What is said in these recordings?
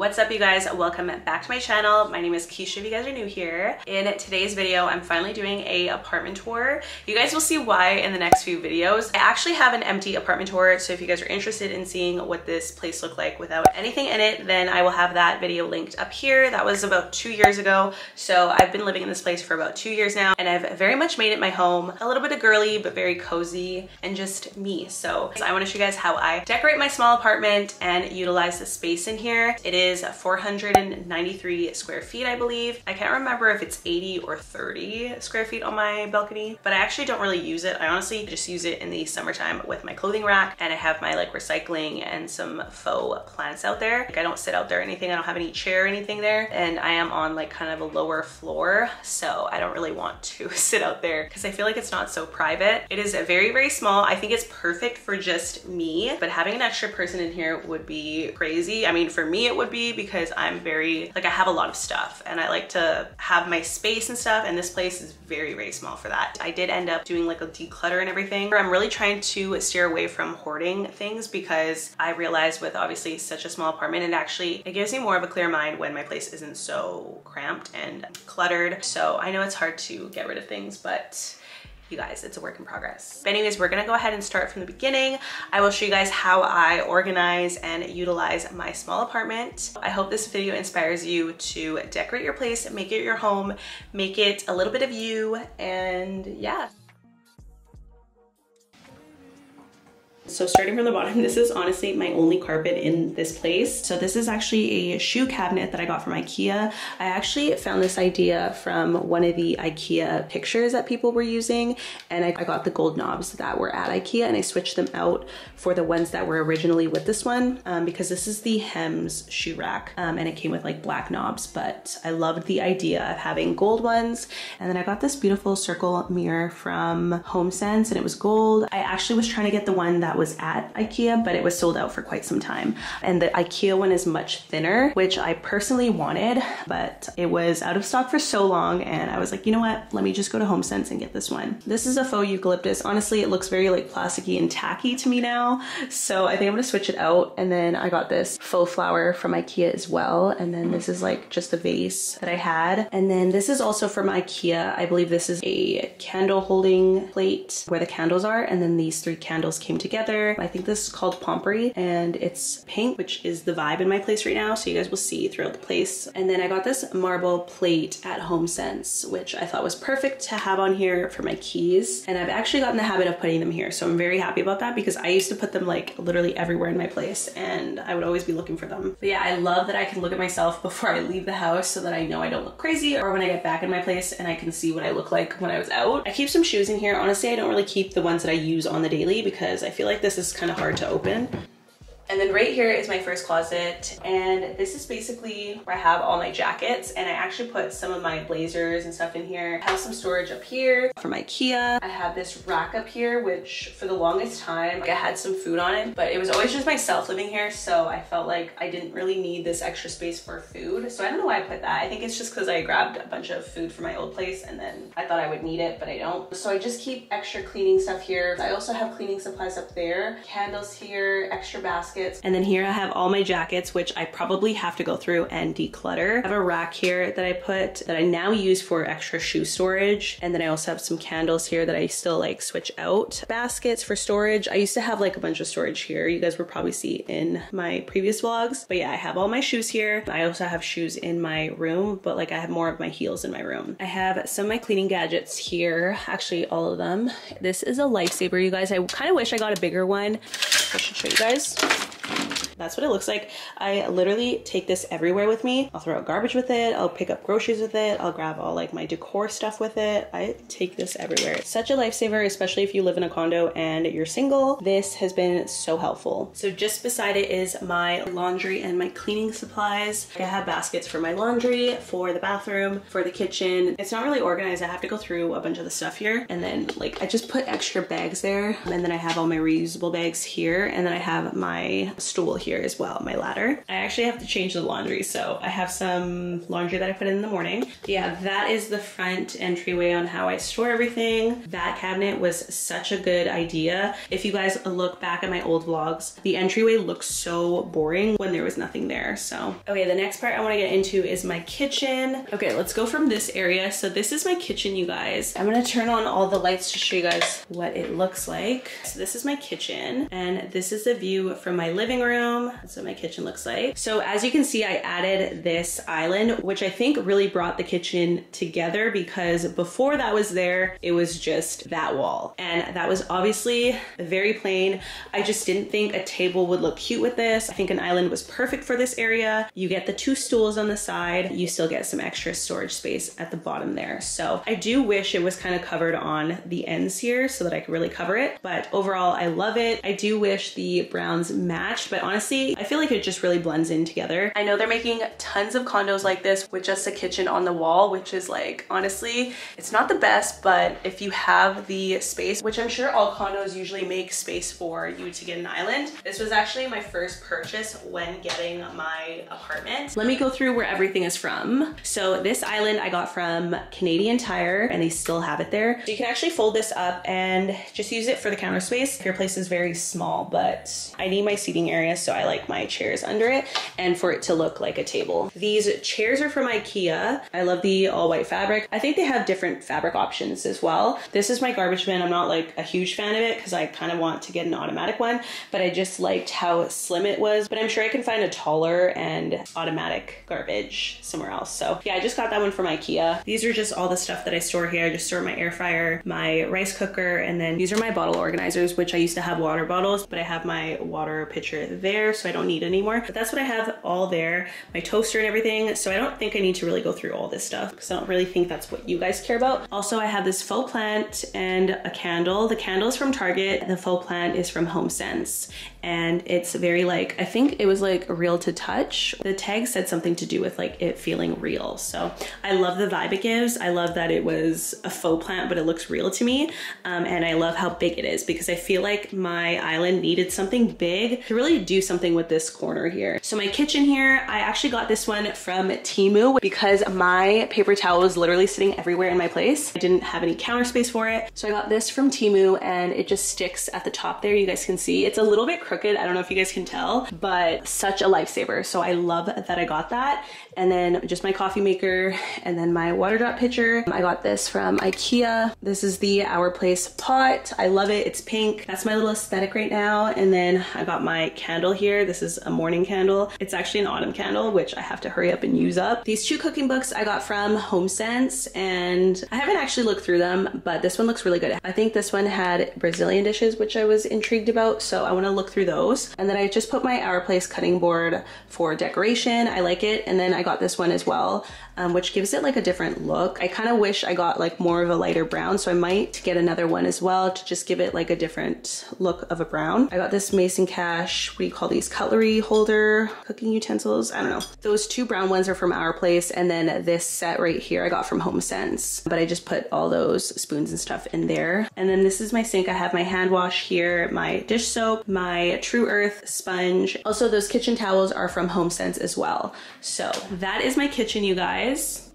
What's up, you guys? Welcome back to my channel. My name is Keisha if you guys are new here. In today's video, I'm finally doing a apartment tour. You guys will see why in the next few videos. I actually have an empty apartment tour, so if you guys are interested in seeing what this place looked like without anything in it, then I will have that video linked up here. That was about 2 years ago, so I've been living in this place for about 2 years now, and I've very much made it my home. A little bit of girly, but very cozy and just me. So I want to show you guys how I decorate my small apartment and utilize the space in here. It is 493 square feet, I believe. I can't remember if it's 80 or 30 square feet on my balcony, but I actually don't really use it. I honestly just use it in the summertime with my clothing rack, and I have my like recycling and some faux plants out there. Like, I don't sit out there or anything. I don't have any chair or anything there, and I am on like kind of a lower floor, so I don't really want to sit out there because I feel like it's not so private. It is very, very small. I think it's perfect for just me, but having an extra person in here would be crazy. I mean, for me it would be, because I'm very, like, I have a lot of stuff and I like to have my space and stuff, and this place is very, very small for that. I did end up doing like a declutter and everything. I'm really trying to steer away from hoarding things, because I realized with obviously such a small apartment, it gives me more of a clear mind when my place isn't so cramped and cluttered. So I know it's hard to get rid of things, but you guys, it's a work in progress. But anyways, we're gonna go ahead and start from the beginning. I will show you guys how I organize and utilize my small apartment. I hope this video inspires you to decorate your place, make it your home, make it a little bit of you, and yeah. So starting from the bottom, this is honestly my only carpet in this place. So this is actually a shoe cabinet that I got from IKEA. I actually found this idea from one of the IKEA pictures that people were using, and I got the gold knobs that were at IKEA, and I switched them out for the ones that were originally with this one, because this is the Hems shoe rack, and it came with like black knobs, but I loved the idea of having gold ones. And then I got this beautiful circle mirror from Homesense, and it was gold. I actually was trying to get the one that was at IKEA, but it was sold out for quite some time. And the IKEA one is much thinner, which I personally wanted, but it was out of stock for so long, and I was like, you know what? Let me just go to Homesense and get this one. This is a faux eucalyptus. Honestly, it looks very like plasticky and tacky to me now, so I think I'm gonna switch it out. And then I got this faux flower from IKEA as well, and then this is like just a vase that I had. And then this is also from IKEA. I believe this is a candle holding plate where the candles are, and then these 3 candles came together. I think this is called Pompery, and it's pink, which is the vibe in my place right now, so you guys will see throughout the place. And then I got this marble plate at Homesense, which I thought was perfect to have on here for my keys, and I've actually gotten the habit of putting them here, so I'm very happy about that, because I used to put them like literally everywhere in my place, and I would always be looking for them. But yeah, I love that I can look at myself before I leave the house, so that I know I don't look crazy, or when I get back in my place and I can see what I look like when I was out. I keep some shoes in here. Honestly, I don't really keep the ones that I use on the daily, because I feel like this is kind of hard to open. And then right here is my first closet, and this is basically where I have all my jackets, and I actually put some of my blazers and stuff in here. I have some storage up here from IKEA. I have this rack up here, which for the longest time, like, I had some food on it, but it was always just myself living here, so I felt like I didn't really need this extra space for food. So I don't know why I put that. I think it's just because I grabbed a bunch of food from my old place, and then I thought I would need it, but I don't. So I just keep extra cleaning stuff here. I also have cleaning supplies up there, candles here, extra baskets. And then here I have all my jackets, which I probably have to go through and declutter. I have a rack here that I put that I now use for extra shoe storage. And then I also have some candles here that I still like switch out. Baskets for storage. I used to have like a bunch of storage here. You guys will probably see in my previous vlogs. But yeah, I have all my shoes here. I also have shoes in my room, but like I have more of my heels in my room. I have some of my cleaning gadgets here. Actually, all of them. This is a lifesaver, you guys. I kind of wish I got a bigger one. I should show you guys. That's what it looks like. I literally take this everywhere with me. I'll throw out garbage with it. I'll pick up groceries with it. I'll grab all like my decor stuff with it. I take this everywhere. It's such a lifesaver, especially if you live in a condo and you're single. This has been so helpful. So just beside it is my laundry and my cleaning supplies. I have baskets for my laundry, for the bathroom, for the kitchen. It's not really organized. I have to go through a bunch of the stuff here. And then like I just put extra bags there. And then I have all my reusable bags here. And then I have my stool here. here as well, my ladder. I actually have to change the laundry, so I have some laundry that I put in the morning. Yeah, that is the front entryway on how I store everything. That cabinet was such a good idea. If you guys look back at my old vlogs, the entryway looks so boring when there was nothing there. So, okay, the next part I want to get into is my kitchen. Okay, let's go from this area. So this is my kitchen, you guys. I'm gonna turn on all the lights to show you guys what it looks like. So this is my kitchen, and this is the view from my living room. That's what my kitchen looks like. So as you can see, I added this island, which I think really brought the kitchen together, because before that was there, it was just that wall. And that was obviously very plain. I just didn't think a table would look cute with this. I think an island was perfect for this area. You get the 2 stools on the side. You still get some extra storage space at the bottom there. So I do wish it was kind of covered on the ends here so that I could really cover it. But overall, I love it. I do wish the browns matched, but honestly, I feel like it just really blends in together. I know they're making tons of condos like this with just a kitchen on the wall, which is like, honestly, it's not the best, but if you have the space, which I'm sure all condos usually make space for you to get an island. This was actually my first purchase when getting my apartment. Let me go through where everything is from. So this island I got from Canadian Tire, and they still have it there. So you can actually fold this up and just use it for the counter space if your place is very small, but I need my seating area, so I like my chairs under it and for it to look like a table. These chairs are from IKEA. I love the all white fabric. I think they have different fabric options as well. This is my garbage bin. I'm not like a huge fan of it because I kind of want to get an automatic one, but I just liked how slim it was. But I'm sure I can find a taller and automatic garbage somewhere else. So yeah, I just got that one from IKEA. These are just all the stuff that I store here. I just store my air fryer, my rice cooker, and then these are my bottle organizers, which I used to have water bottles, but I have my water pitcher there, so I don't need anymore. But that's what I have all there, my toaster and everything. So I don't think I need to really go through all this stuff because I don't really think that's what you guys care about. Also, I have this faux plant and a candle. The candle is from Target. The faux plant is from Homesense. And it's very like, I think it was like real to touch. The tag said something to do with like it feeling real. So I love the vibe it gives. I love that it was a faux plant, but it looks real to me. And I love how big it is because I feel like my island needed something big to really do something with this corner here. So my kitchen here, I actually got this one from Temu because my paper towel was literally sitting everywhere in my place. I didn't have any counter space for it. So I got this from Temu and it just sticks at the top there. You guys can see it's a little bit crooked. I don't know if you guys can tell, but such a lifesaver. So I love that I got that. And then just my coffee maker and then my water drop pitcher. I got this from IKEA. This is the Our Place pot. I love it. It's pink. That's my little aesthetic right now. And then I got my candle here. This is a morning candle. It's actually an autumn candle, which I have to hurry up and use up. These 2 cooking books I got from Homesense, and I haven't actually looked through them, but this one looks really good. I think this one had Brazilian dishes, which I was intrigued about, so I want to look through those. And then I just put my Our Place cutting board for decoration. I like it. And then I got this one as well, which gives it like a different look. I kind of wish I got like more of a lighter brown, so I might get another one as well to just give it like a different look of a brown. I got this Mason Cash, what do you call these, cutlery holder, cooking utensils, I don't know. Those 2 brown ones are from Our Place, and then this set right here I got from Homesense, but I just put all those spoons and stuff in there. And then this is my sink. I have my hand wash here, my dish soap, my True Earth sponge. Also, those kitchen towels are from Homesense as well. So that is my kitchen, you guys.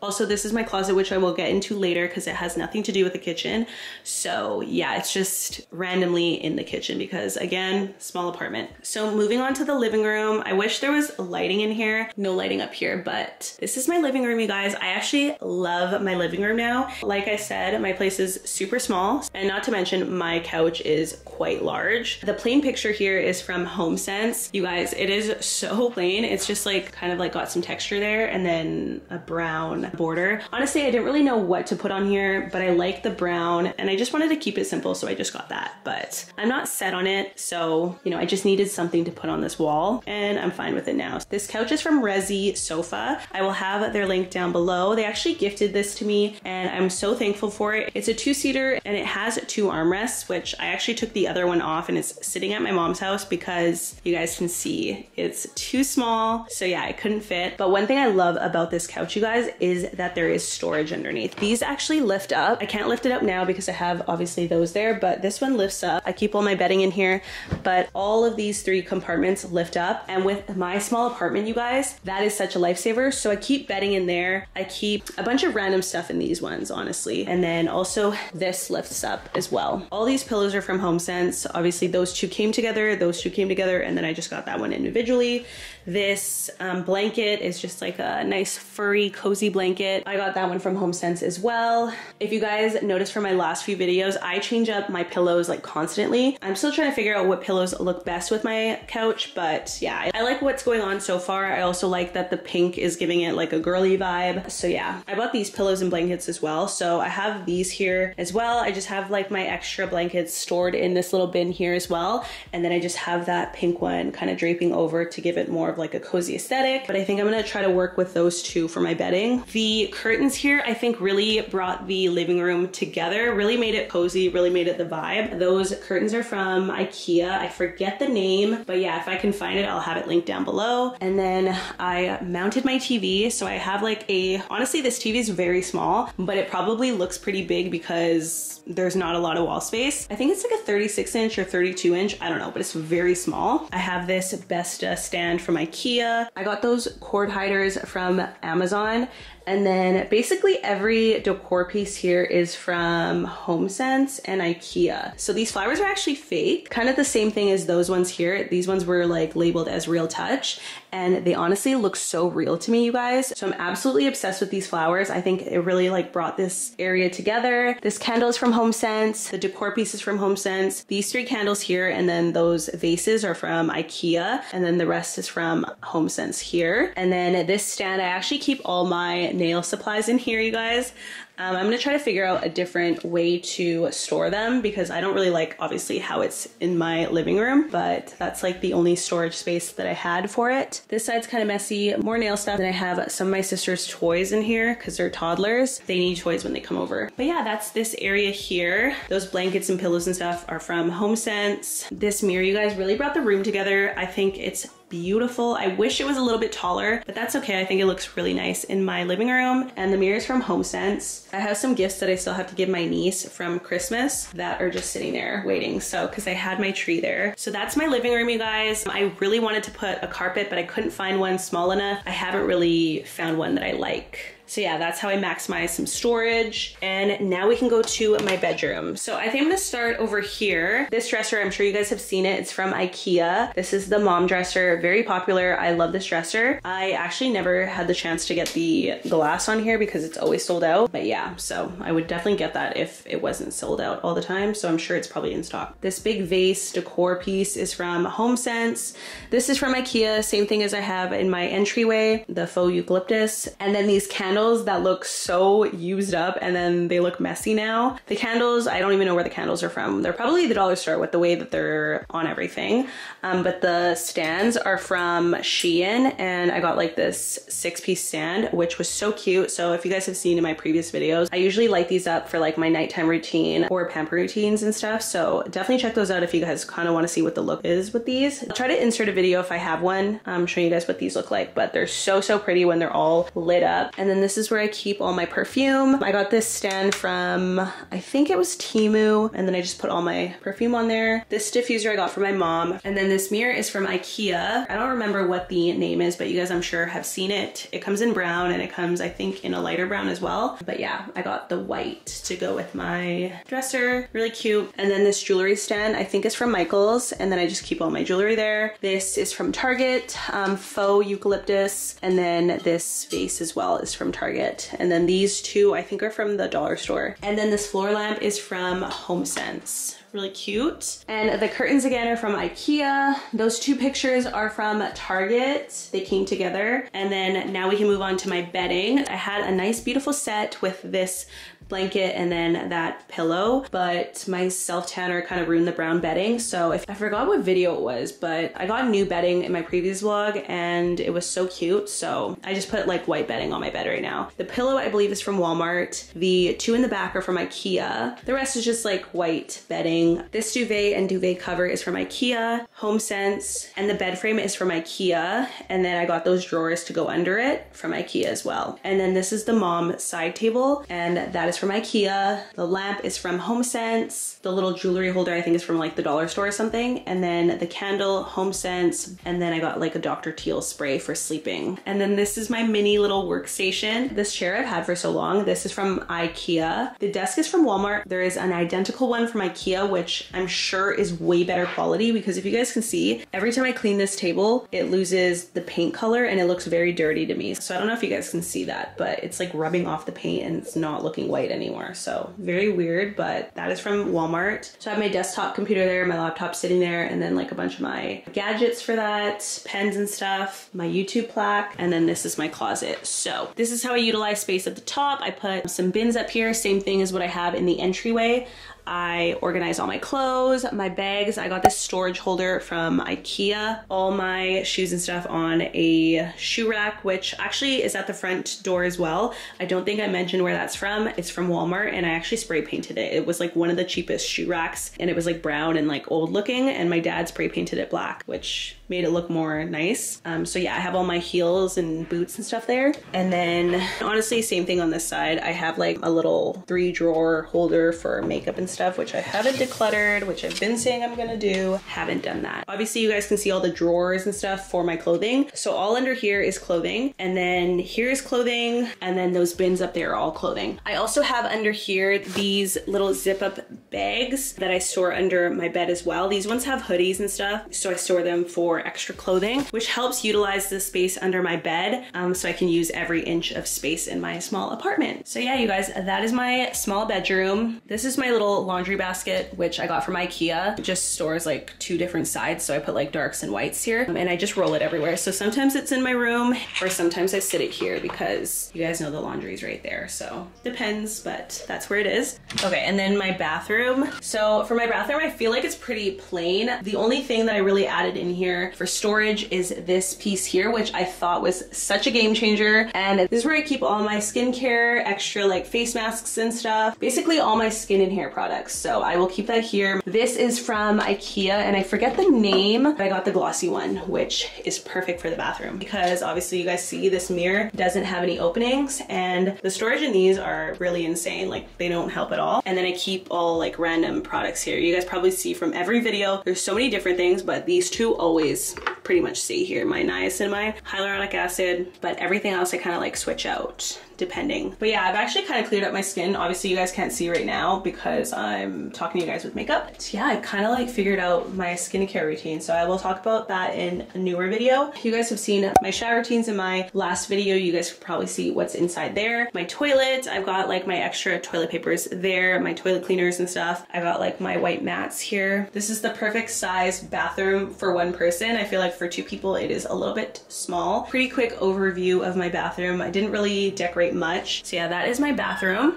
Also, this is my closet, which I will get into later because it has nothing to do with the kitchen. So yeah, it's just randomly in the kitchen because again, small apartment. So moving on to the living room. I wish there was lighting in here. No lighting up here, but this is my living room, you guys. I actually love my living room now. Like I said, my place is super small, and not to mention my couch is quite large. The plain picture here is from Homesense. You guys, it is so plain. It's just like kind of like got some texture there and then a brown border. Honestly, I didn't really know what to put on here, but I like the brown and I just wanted to keep it simple, so I just got that. But I'm not set on it, so you know, I just needed something to put on this wall and I'm fine with it now. This couch is from Resi Sofa. I will have their link down below. They actually gifted this to me and I'm so thankful for it. It's a 2-seater and it has 2 armrests, which I actually took the other one off and it's sitting at my mom's house because you guys can see it's too small. So yeah, it couldn't fit. But one thing I love about this couch, you guys, is is that there is storage underneath. These actually lift up. I can't lift it up now because I have obviously those there, but this one lifts up. I keep all my bedding in here, but all of these 3 compartments lift up. And with my small apartment, you guys, that is such a lifesaver. So I keep bedding in there. I keep a bunch of random stuff in these ones, honestly. And then also this lifts up as well. All these pillows are from Homesense. Obviously those 2 came together, those 2 came together, and then I just got that one individually. This blanket is just like a nice furry cozy blanket. I got that one from Homesense as well. If you guys noticed from my last few videos, I change up my pillows like constantly. I'm still trying to figure out what pillows look best with my couch, but yeah, I like what's going on so far. I also like that the pink is giving it like a girly vibe. So yeah, I bought these pillows and blankets as well. So I have these here as well. I just have like my extra blankets stored in this little bin here as well. And then I just have that pink one kind of draping over to give it more of like a cozy aesthetic. But I think I'm gonna try to work with those 2 for my bedding. The curtains here, I think really brought the living room together, really made it cozy, really made it the vibe. Those curtains are from IKEA. I forget the name, but yeah, if I can find it, I'll have it linked down below. And then I mounted my TV. So I have like honestly, this TV is very small, but it probably looks pretty big because there's not a lot of wall space. I think it's like a 36 inch or 32 inch. I don't know, but it's very small. I have this Besta stand from IKEA. I got those cord hiders from Amazon. And then basically every decor piece here is from Homesense and IKEA. So these flowers are actually fake, kind of the same thing as those ones here. These ones were like labeled as Real Touch, and they honestly look so real to me, you guys. So I'm absolutely obsessed with these flowers. I think it really like brought this area together. This candle is from Homesense, the decor piece is from Homesense, these 3 candles here, and then those vases are from IKEA, and then the rest is from Homesense here. And then this stand, I actually keep all my nail supplies in here, you guys. I'm gonna try to figure out a different way to store them because I don't really like obviously how it's in my living room, but that's like the only storage space that I had for it. This side's kind of messy, more nail stuff. Then I have some of my sister's toys in here because they're toddlers. They need toys when they come over. But yeah, that's this area here. Those blankets and pillows and stuff are from Homesense. This mirror, you guys, really brought the room together. I think it's beautiful. I wish it was a little bit taller, but that's okay. I think it looks really nice in my living room. And the mirror is from Homesense. I have some gifts that I still have to give my niece from Christmas that are just sitting there waiting. So, because I had my tree there. So that's my living room, you guys. I really wanted to put a carpet, but I couldn't find one small enough. I haven't really found one that I like. So yeah, that's how I maximize some storage. And now we can go to my bedroom. So I think I'm gonna start over here. This dresser, I'm sure you guys have seen it. It's from IKEA. This is the mom dresser, very popular. I love this dresser. I actually never had the chance to get the glass on here because it's always sold out. But yeah, so I would definitely get that if it wasn't sold out all the time. So I'm sure it's probably in stock. This big vase decor piece is from Homesense. This is from IKEA, same thing as I have in my entryway, the faux eucalyptus. And then these candles that look so used up and then they look messy now. The candles, I don't even know where the candles are from. They're probably the dollar store with the way that they're on everything. But the stands are from Shein, and I got like this 6-piece stand, which was so cute. So if you guys have seen in my previous videos, I usually light these up for like my nighttime routine or pamper routines and stuff. So definitely check those out if you guys kind of want to see what the look is with these. I'll try to insert a video if I have one, showing you guys what these look like, but they're so pretty when they're all lit up. And then this is where I keep all my perfume. I got this stand from, I think it was Temu, and then I just put all my perfume on there. This diffuser I got from my mom. And then this mirror is from IKEA. I don't remember what the name is, but you guys I'm sure have seen it. It comes in brown and it comes, I think, in a lighter brown as well. But yeah, I got the white to go with my dresser. Really cute. And then this jewelry stand, I think is from Michael's, and then I just keep all my jewelry there. This is from Target, faux eucalyptus, and then this vase as well is from Target. And then these two I think are from the dollar store. And then this floor lamp is from Homesense. Really cute. And the curtains again are from IKEA. Those two pictures are from Target. They came together. And then now we can move on to my bedding. I had a nice beautiful set with this blanket and then that pillow, but my self tanner kind of ruined the brown bedding. So I forgot what video it was, but I got new bedding in my previous vlog and it was so cute. So I just put like white bedding on my bed right now. The pillow I believe is from Walmart. The two in the back are from IKEA. The rest is just like white bedding. clothing. This duvet and duvet cover is from IKEA. Homesense, and the bed frame is from IKEA. And then I got those drawers to go under it from IKEA as well. And then this is the mom side table, and that is from IKEA. The lamp is from Homesense. The little jewelry holder I think is from like the dollar store or something. And then the candle, Homesense. And then I got like a Dr. Teal spray for sleeping. And then this is my mini little workstation. This chair I've had for so long. This is from IKEA. The desk is from Walmart. There is an identical one from IKEA, which I'm sure is way better quality, because if you guys can see, every time I clean this table, it loses the paint color and it looks very dirty to me. So I don't know if you guys can see that, but it's like rubbing off the paint and it's not looking white anymore. So very weird, but that is from Walmart. So I have my desktop computer there, my laptop sitting there, and then like a bunch of my gadgets for that, pens and stuff, my YouTube plaque, and then this is my closet. So this is how I utilize space at the top. I put some bins up here, same thing as what I have in the entryway. I organize all my clothes, my bags. I got this storage holder from IKEA. All my shoes and stuff on a shoe rack, which actually is at the front door as well. I don't think I mentioned where that's from. It's from Walmart, and I actually spray painted it. It was like one of the cheapest shoe racks, and it was like brown and like old looking, and my dad spray painted it black, which made it look more nice. So yeah, I have all my heels and boots and stuff there. And then honestly, same thing on this side. I have like a little 3-drawer holder for makeup and stuff, which I haven't decluttered, which I've been saying I'm gonna do. Haven't done that. Obviously, you guys can see all the drawers and stuff for my clothing. So all under here is clothing, and then here's clothing, and then those bins up there are all clothing. I also have under here these little zip up bags that I store under my bed as well. These ones have hoodies and stuff, so I store them for extra clothing, which helps utilize the space under my bed, so I can use every inch of space in my small apartment. So yeah, you guys, that is my small bedroom. This is my little laundry basket, which I got from IKEA. It just stores like 2 different sides, so I put like darks and whites here, and I just roll it everywhere. So sometimes it's in my room, or sometimes I sit it here, because you guys know the laundry's right there, so depends, but that's where it is. Okay, and then my bathroom. So for my bathroom, I feel like it's pretty plain. The only thing that I really added in here for storage is this piece here, which I thought was such a game changer. And this is where I keep all my skincare, extra like face masks and stuff, basically all my skin and hair products. So I will keep that here. This is from IKEA, and I forget the name, but I got the glossy one, which is perfect for the bathroom, because obviously you guys see this mirror doesn't have any openings, and the storage in these are really insane. Like, they don't help at all. And then I keep all like random products here. You guys probably see from every video, there's so many different things, but these two always pretty much see here, my niacinamide, hyaluronic acid, but everything else I kind of like switch out depending. But yeah, I've actually kind of cleared up my skin. Obviously you guys can't see right now because I'm talking to you guys with makeup. But yeah, I kind of like figured out my skincare routine, so I will talk about that in a newer video. You guys have seen my shower routines in my last video. You guys can probably see what's inside there. My toilet, I've got like my extra toilet papers there, my toilet cleaners and stuff. I got like my white mats here. This is the perfect size bathroom for one person. I feel like for 2 people it is a little bit small. Pretty quick overview of my bathroom. I didn't really decorate much. So yeah, that is my bathroom.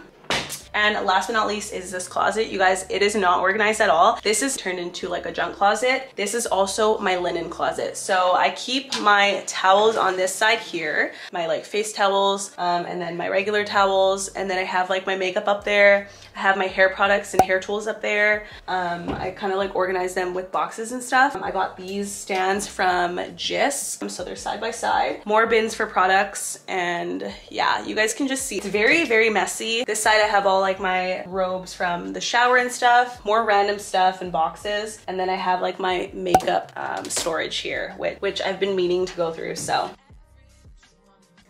And last but not least is this closet. You guys, it is not organized at all. This is turned into like a junk closet. This is also my linen closet. So I keep my towels on this side here, my like face towels, and then my regular towels. And then I have like my makeup up there. I have my hair products and hair tools up there. I kind of like organize them with boxes and stuff. I got these stands from JYSK. So they're side by side. More bins for products. And yeah, you guys can just see it's very, very messy. This side I have all like my robes from the shower and stuff, more random stuff and boxes. And then I have like my makeup storage here, which I've been meaning to go through, so.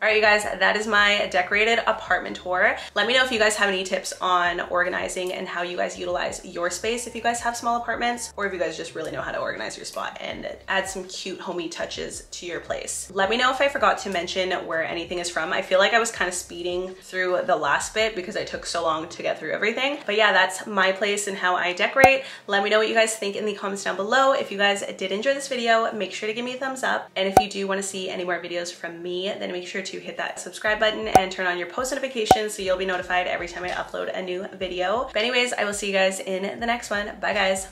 All right, you guys, that is my decorated apartment tour. Let me know if you guys have any tips on organizing and how you guys utilize your space if you guys have small apartments, or if you guys just really know how to organize your spot and add some cute homey touches to your place. Let me know if I forgot to mention where anything is from. I feel like I was kind of speeding through the last bit because I took so long to get through everything. But yeah, that's my place and how I decorate. Let me know what you guys think in the comments down below. If you guys did enjoy this video, make sure to give me a thumbs up. And if you do want to see any more videos from me, then make sure to hit that subscribe button and turn on your post notifications so you'll be notified every time I upload a new video. But anyways, I will see you guys in the next one. Bye guys.